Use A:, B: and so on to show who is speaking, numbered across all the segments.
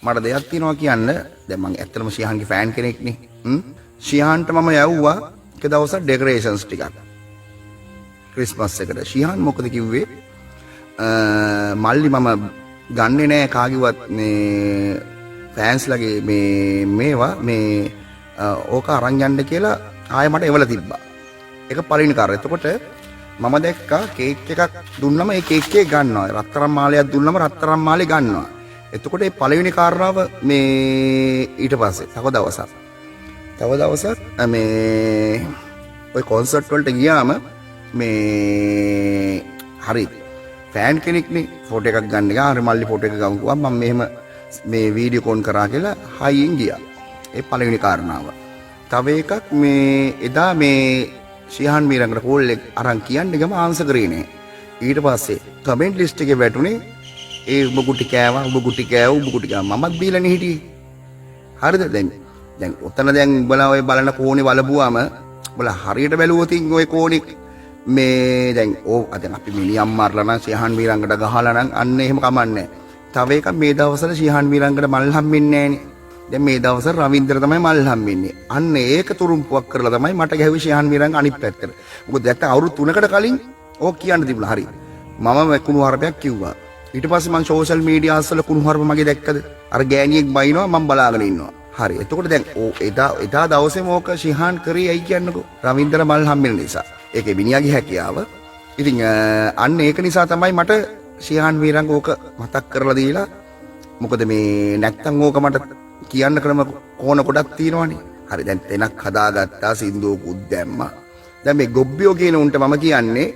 A: මට දෙයක් තියෙනවා කියන්න. දැන් මම ඇත්තටම ශිහාන්ගේ ෆෑන් කෙනෙක් නේ. ශිහාන්ට මම යවුවා එක දවසක් ඩෙකරේෂන්ස් ටිකක්. ක්‍රිස්මස් එකට. ශිහාන් මොකද කිව්වේ? මල්ලි මම ගන්නෙ නෑ කාගේවත් මේ ෆෑන්ස්ලගේ මේවා මේ ඕක අරන් යන්න කියලා ආයෙ මට එවලා තිබ්බා. ඒක පළවෙනි කාර්යය. එතකොට මම දැක්කා කේක් එකක් දුන්නම ඒ කේක් එක ගන්නවා. රත්තරන් මාලයක් දුන්නම රත්තරන් මාලේ ගන්නවා. එතකොට මේ පළවෙනි කාරණාව මේ ඊට පස්සේ තව දවසක් මේ ඔය කොන්සර්ට් වලට ගියාම මේ හරි ෆෑන් කෙනෙක්නේ ෆොටෝ එකක් ගන්න ගියා. හරි මල්ලි ෆොටෝ එක ගමු කිව්වා. මම මෙහෙම මේ වීඩියෝ කෝන් කරා කියලා හයියෙන් ගියා. ඒ පළවෙනි කාරණාව. තව එකක් මේ එදා මේ ශිහාන් මීරංගට කෝල් එක අරන් කියන්නේ ගම ආන්සර් කරේ නෑ. ඊට පස්සේ කමෙන්ට් ලිස්ට් එකේ වැටුනේ ඒ උඹ කුටි කෑවා මමත් බීලානේ හිටියේ. හරිද? දැන් ඔතන දැන් උඹලා ඔය බලන කෝණේ බලපුවාම උඹලා හරියට බැලුවොත් ඔය කෝණේ මේ දැන් දැන් අපි මිනිහම් මාරලා නම් ශිහාන් මීරංගට ගහලා නම් අන්න එහෙම කමන්නේ. තව එකක් මේ දවස්වල ශිහාන් මීරංගට මල් හම්බෙන්නේ නෑනේ. දැන් මේ දවස්වල රවින්ද්‍ර තමයි මල් හම්බෙන්නේ. අන්න ඒක තුරුම්පුවක් කරලා තමයි මට ගැහුවේ ශිහාන් මීරංග අනිත් පැත්තට. මොකද දැක්ක අවුරුදු 3කට කලින් ඕක කියන්න තිබුණා. හරි. මම කුණු හරපයක් කිව්වා. ඊට පස්සේ මම සෝෂල් මීඩියාස් වල කුණු හරප මගේ දැක්කද? අර ගෑණියෙක් බයිනවා මම බලාගෙන ඉන්නවා. හරි. එතකොට දැන් එදා දවසේම ඕක ශිහාන් කරේ ඇයි කියන්නකෝ. රවින්ද්‍ර මල් හම්බෙන නිසා. ඒකේ මිනිහාගේ හැකියාව. ඉතින් අන්න ඒක නිසා තමයි මට ශිහාන් මීරංග ඕක මතක් කරලා දීලා. මොකද මේ නැත්තම් ඕක මට කියන්න ක්‍රම කෝණ ගොඩක් තියෙනවනේ. හරි දැන් තැනක් හදාගත්තා සින්දුවකුත් දැම්මා. දැන් මේ ගොබ්බියෝ කියන උන්ට මම කියන්නේ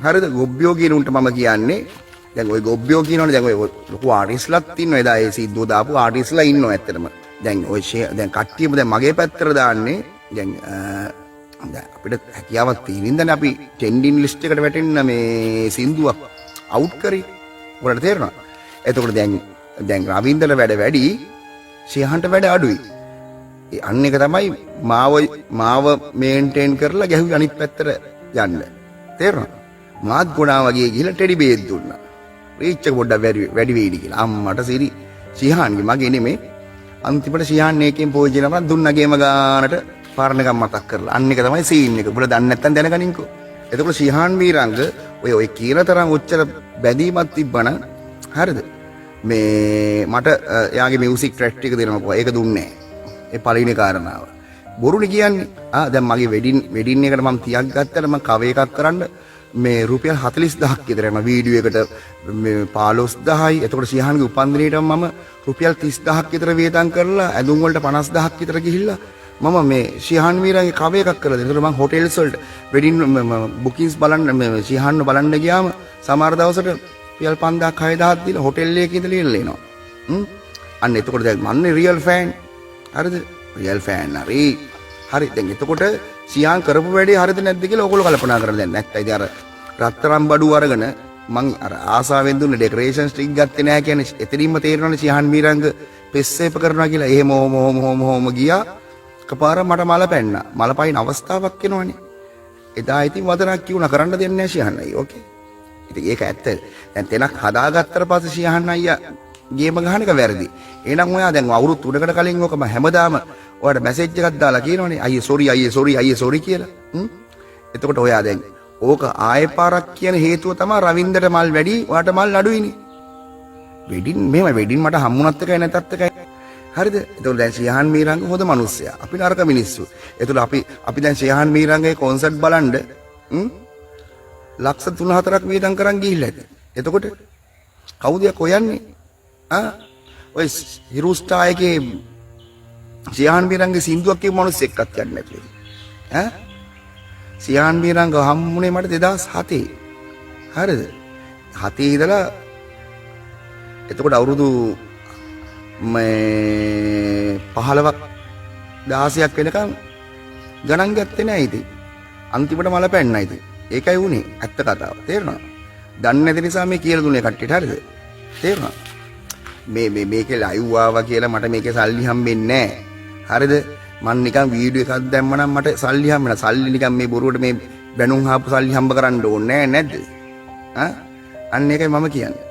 A: හරිද? ගොබ්බියෝ කියන උන්ට මම කියන්නේ දැන් ওই ගොබ්බියෝ කියනවනේ දැන් ඔය ලොකු ආටිස්ලාත් ඉන්නවා. එදා ඒ සින්දුව දාපු ආටිස්ලා ඉන්නවා ඇත්තටම. දැන් ඔය දැන් කට්ටියම දැන් මගේ පැත්තට දාන්නේ දැන් අපිට හැකියාවක් තියෙනින්දනේ අපි ට්‍රෙන්ඩින් ලිස්ට් එකට වැටෙන්න මේ සින්දුවක් අවුට් කරේ. ඔයාලට තේරෙනවා? එතකොට දැන් රවින්දල වැඩ වැඩි ශිහාන්ට වැඩ අඩුයි. ඒ අන්න එක තමයි මාව මේන්ටේන් කරලා ගැහුවේ අනිත් පැත්තට යන්න. තේරෙනවද? මාත් ගොනා වගේ ගිහලා ටෙඩි බේත් දුන්නා. රීච් එක පොඩ්ඩක් වැඩි වෙයිද කියලා. අම්මට සිරි ශිහාන්ගේ මගේ නෙමෙයි. අන්තිමට ශිහාන් එකෙන් පෝජිනම දුන්නගේම ගානට පාරණකම් මතක් කරලා. අන්න එක තමයි සීන් එක. උඹලා දන්නේ නැත්තම් දැනගනින්කෝ. එතකොට ශිහාන් මීරංග ඔය කියන තරම් ඔච්චර බැඳීමක් තිබ්බනම් හරිද? මේ මට එයාගේ මියුසික් ට්‍රැක් ටික දෙනවකෝ. ඒක දුන්නේ නැහැ. ඒ පළවෙනි කාරණාව. බොරුනේ කියන්නේ. දැන් මගේ වෙඩින් එකට මම 30ක් ගත්තට මම කව එකක් කරන්න මේ රුපියල් 40000ක් විතර යනවා වීඩියෝ එකට මේ 15000යි. එතකොට ශිහාන්ගේ උපන්දිනේට මම රුපියල් 30000ක් විතර වේදම් කරලා ඇඳුම් වලට 50000ක් විතර ගිහිල්ලා මම මේ ශිහාන් මීරගේ කව එකක් කරලා දෙනවා. ඒතකොට මම හොටෙල්ස් වලට වෙඩින් බුකින්ස් බලන්න මේ ශිහාන්ව බලන්න ගියාම සමහර දවසට රුපියල් 5000ක් 6000ක් දීලා හොටෙල් එකේ ඉඳලා එනවා. අන්න එතකොට දැන් මන්නේ රියල් ෆෑන්. හරිද? රියල් ෆෑන් හරි. දැන් එතකොට ශිහාන් කරපු වැඩේ හරිද නැද්ද කියලා ඔයගොල්ලෝ කල්පනා කරලා දැන් නැත්නම් ඉතින් අර රත්තරන් බඩු අරගෙන මං අර ආසාවෙන් දුන්න ඩෙකරේෂන්ස් ටික ගත්තේ නැහැ කියන්නේ එතනින්ම තේරෙනවනේ ශිහාන් මීරංග පෙස්සේප කරනවා කියලා. එහෙම හොම ගියා. එකපාර මට මල පැන්නා. මල පයින් අවස්ථාවක් එනවනේ. එදා ඉතින් වදනක් කිව්ුණා කරන්න දෙන්නේ නැහැ ශිහාන් අයියා. ඕකේ. ඉතින් ඒක ඇත්ත. දැන් තැනක් හදාගත්තට පස්සේ ශිහාන් අයියා ගේම ගහන එක වැරදි. එහෙනම් ඔයා දැන් අවුරුදු 3කට කලින් ඕකම හැමදාම ඔයාලට මැසේජ් එකක් දාලා කියනවනේ අයියේ සෝරි කියලා. එතකොට ඔයා දැන් ඕක ආයෙ පාරක් කියන හේතුව තමයි රවින්දට මල් වැඩි ඔයාට මල් අඩුයිනේ. වෙඩින් මට හම්බුනත් එකයි නැතත් එකයි. හරිද? එතකොට දැන් ශිහාන් මීරංග හොඳ මිනිස්සයා. අපි නරක මිනිස්සු. එතකොට අපි දැන් ශිහාන් මීරංගගේ කොන්සර්ට් බලන්න ලක්ෂ 3-4ක් වේදම් කරන් ගිහිල්ලා ඇති. එතකොට කවුද කොයන්නේ? ඔය හිරුස්ටා එකේ ශිහාන් මීරංගගේ සින්දුවක් කියපු මිනිස්සෙක්වත් යන්නේ නැතුව. ශිහාන් මීරංග හම්බුනේ මට 2007. හරිද? 7 ඉඳලා එතකොට අවුරුදු මේ 15ක් 16ක් වෙනකන් ගණන් ගත්තේ නැහැ ඉතින්. අන්තිමට මල පැන්නා ඉතින්. ඒකයි උනේ ඇත්ත කතාව. තේරෙනවද? දන්නේ නැති නිසා මේ කියලා දුන්නේ කට්ටියට. හරිද? තේරෙනවද? මේකේ ලයිව් ආවා කියලා මට මේකේ සල්ලි හම්බෙන්නේ නැහැ. හරිද? මම නිකන් වීඩියෝ එකක් දැම්ම නම් මට සල්ලි හම්බ වෙනවා. සල්ලි නිකන් මේ බොරුවට මේ බැනුම් හාපු සල්ලි හම්බ කරන්න ඕනේ නැද්ද? අන්න ඒකයි මම කියන්නේ.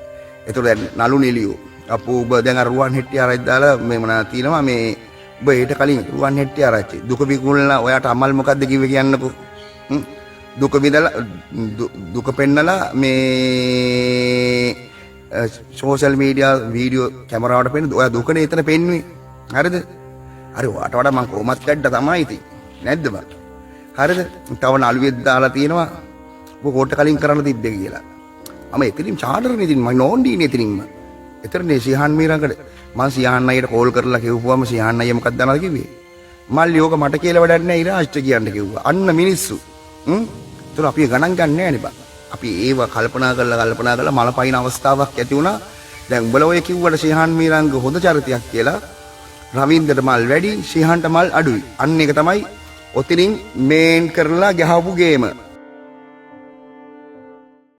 A: ඒතකොට දැන් නලු නිලියෝ අපෝ ඔබ දැන් අර රුවන් හෙට්ටිය ආරච්චි දාලා මේ මොනවා තියෙනවා මේ ඔබ ඊට කලින් රුවන් හෙට්ටිය ආරච්චි දුක විකුණලා ඔයාට අමල් මොකද්ද කිව්වේ කියන්නකෝ දුක විඳලා දුක පෙන්නලා මේ සෝෂල් මීඩියා වීඩියෝ කැමරාවට පෙන්න ඔයා දුකනේ එතන පෙන්නුවේ හරිද හරි ඔයාට වඩා මං කොහොමත් කැඩ්ඩ තමයි ඉතින් නැද්ද බං හරිද තව නළුවෙක් දාලා තියෙනවා ඔබ කොට කලින් කරන්න තිබ්බේ කියලා මම එතනින් චාටර්නේ ඉතින් මම නෝන්ඩීනේ එතනින්ම එතරනේ සියහන් මීරංගට මම සියහන් අයියට කෝල් කරලා කිව්වම සියහන් අයියා මොකක්ද දන්නවද කිව්වේ මල්ලි ඕක මට කියලා වැඩක් නැහැ ඉරාජ්ට කියන්න කිව්වා අන්න මිනිස්සු ඒතර අපි ගණන් ගන්න නැහැ නේ බං අපි ඒව කල්පනා කරලා මල පයින් අවස්ථාවක් ඇති වුණා දැන් උඹලා ඔය කිව්වට සියහන් මීරංග හොඳ චරිතයක් කියලා රවින්දට මල් වැඩි සියහන්ට මල් අඩුයි අන්න ඒක තමයි ඔතනින් මේන් කරලා ගහපු ගේම